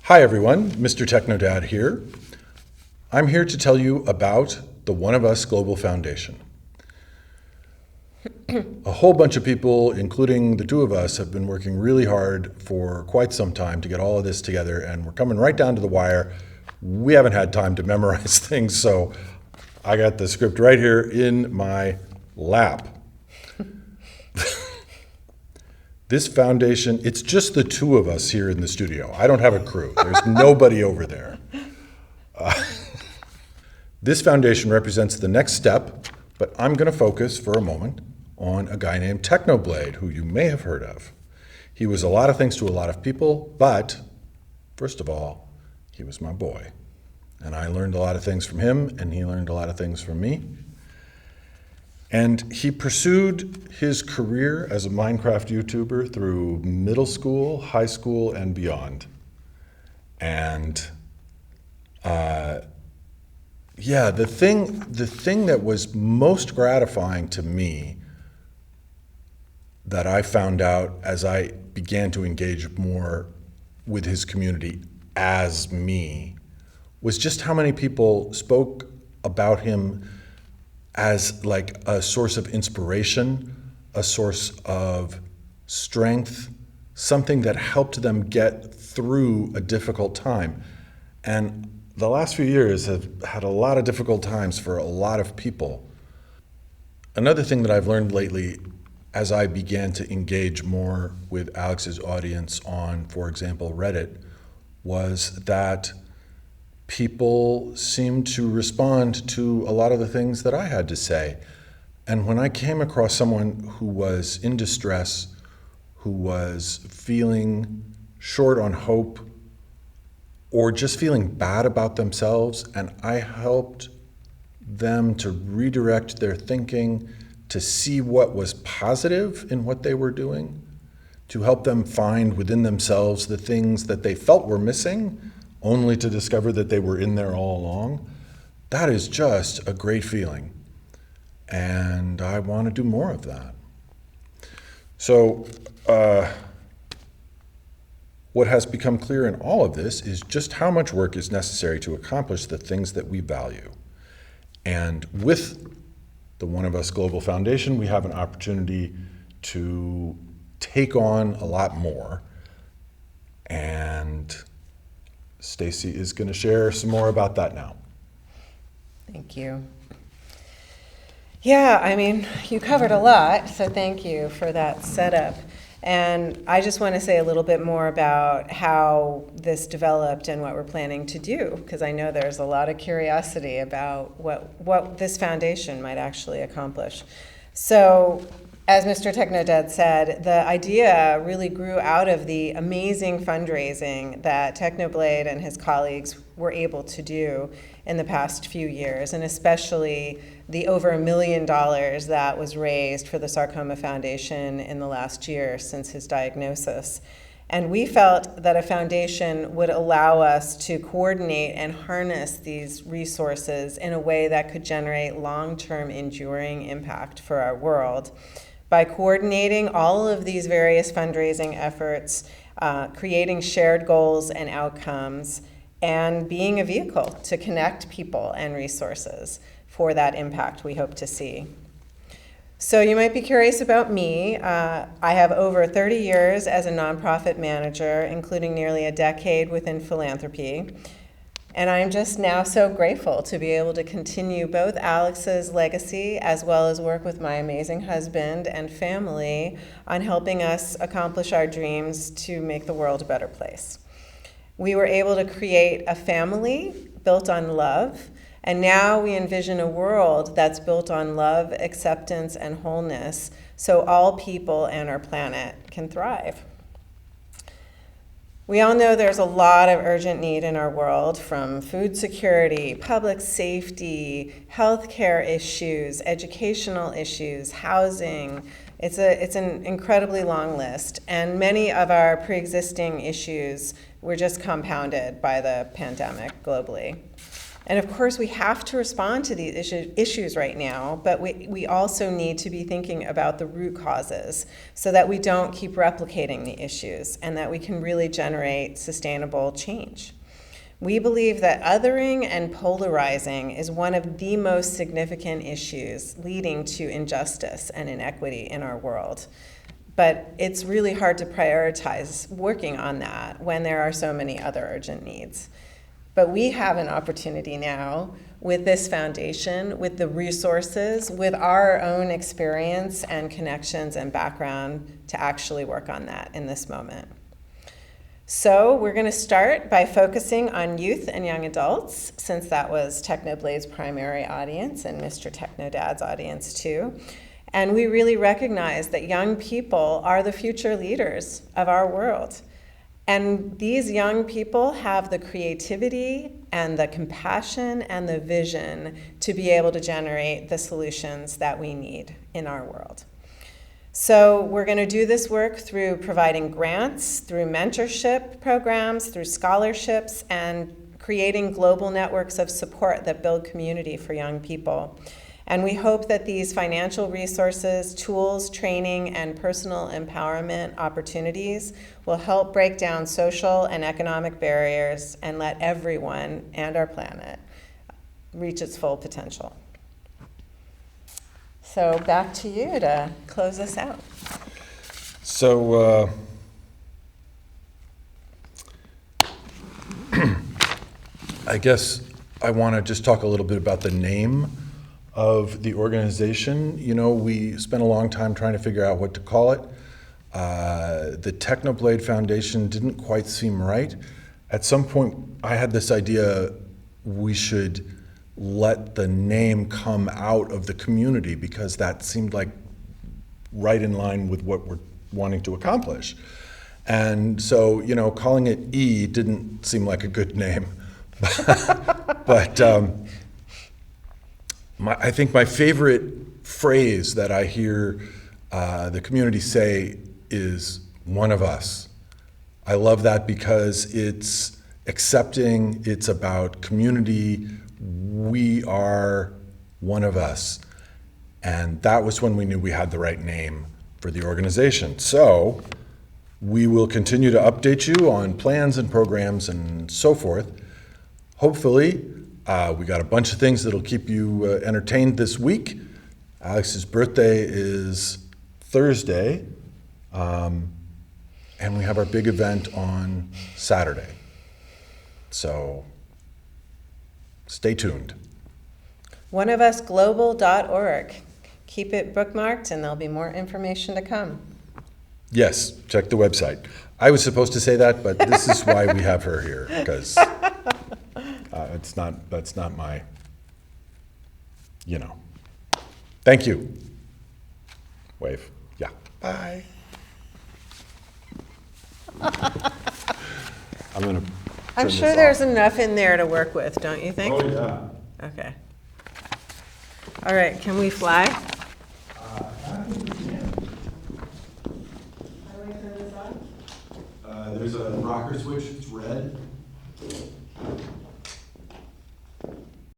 Hi everyone, Mr. Technodad here. I'm here to tell you about the One of Us Global Foundation. A whole bunch of people, including the two of us, have been working really hard for quite some time to get all of this together, and we're coming right down to the wire. We haven't had time to memorize things, so I got the script right here in my lap. This foundation, it's just the two of us here in the studio. I don't have a crew. There's nobody over there. This foundation represents the next step, but I'm going to focus for a moment on a guy named Technodad, who you may have heard of. He was a lot of things to a lot of people, but first of all, he was my boy. And I learned a lot of things from him, and he learned a lot of things from me. And he pursued his career as a Minecraft YouTuber through middle school, high school, and beyond. And the thing that was most gratifying to me that I found out as I began to engage more with his community as me was just how many people spoke about him as like a source of inspiration, a source of strength, something that helped them get through a difficult time. And the last few years have had a lot of difficult times for a lot of people. Another thing that I've learned lately as I began to engage more with Alex's audience on, for example, Reddit, was that people seemed to respond to a lot of the things that I had to say. And when I came across someone who was in distress, who was feeling short on hope, or just feeling bad about themselves, and I helped them to redirect their thinking, to see what was positive in what they were doing, to help them find within themselves the things that they felt were missing, only to discover that they were in there all along. That is just a great feeling. And I want to do more of that. So what has become clear in all of this is just how much work is necessary to accomplish the things that we value. And with the One of Us Global Foundation, we have an opportunity to take on a lot more. And Stacey is going to share some more about that now. Thank you. Yeah, I mean, you covered a lot, so thank you for that setup. And I just want to say a little bit more about how this developed and what we're planning to do, because I know there's a lot of curiosity about what this foundation might actually accomplish. So, as Mr. Technodad said, the idea really grew out of the amazing fundraising that Technodad and his colleagues were able to do in the past few years, and especially the over $1 million that was raised for the Sarcoma Foundation in the last year since his diagnosis. And we felt that a foundation would allow us to coordinate and harness these resources in a way that could generate long-term enduring impact for our world. By coordinating all of these various fundraising efforts, creating shared goals and outcomes, and being a vehicle to connect people and resources for that impact we hope to see. So you might be curious about me. I have over 30 years as a nonprofit manager, including nearly a decade within philanthropy. And I'm just now so grateful to be able to continue both Alex's legacy as well as work with my amazing husband and family on helping us accomplish our dreams to make the world a better place. We were able to create a family built on love, and now we envision a world that's built on love, acceptance, and wholeness, so all people and our planet can thrive. We all know there's a lot of urgent need in our world, from food security, public safety, healthcare issues, educational issues, housing. It's an incredibly long list, and many of our pre-existing issues were just compounded by the pandemic globally. And of course, we have to respond to these issues right now, but we also need to be thinking about the root causes so that we don't keep replicating the issues and that we can really generate sustainable change. We believe that othering and polarizing is one of the most significant issues leading to injustice and inequity in our world. But it's really hard to prioritize working on that when there are so many other urgent needs. But we have an opportunity now with this foundation, with the resources, with our own experience and connections and background to actually work on that in this moment. So we're going to start by focusing on youth and young adults, since that was Technoblade's primary audience and Mr. Technodad's audience too. And we really recognize that young people are the future leaders of our world. And these young people have the creativity and the compassion and the vision to be able to generate the solutions that we need in our world. So we're going to do this work through providing grants, through mentorship programs, through scholarships, and creating global networks of support that build community for young people. And we hope that these financial resources, tools, training, and personal empowerment opportunities will help break down social and economic barriers and let everyone and our planet reach its full potential. So back to you to close us out. So I guess I want to just talk a little bit about the name of the organization. You know, we spent a long time trying to figure out what to call it. The Technoblade Foundation didn't quite seem right. At some point, I had this idea we should let the name come out of the community because that seemed like right in line with what we're wanting to accomplish. And so, you know, calling it E didn't seem like a good name. But I think my favorite phrase that I hear the community say is "one of us." I love that because it's accepting, it's about community. We are one of us. And that was when we knew we had the right name for the organization. So we will continue to update you on plans and programs and so forth. Hopefully, we got a bunch of things that'll keep you entertained this week. Alex's birthday is Thursday, and we have our big event on Saturday. So stay tuned. oneofusglobal.org. Keep it bookmarked and there'll be more information to come. Yes, check the website. I was supposed to say that, but this is why we have her here, because that's not my, you know. Thank you. Wave. Yeah. Bye. I'm sure there's enough in there to work with, don't you think? Oh, yeah. Okay. All right, can we fly? There's a rocker switch, it's red.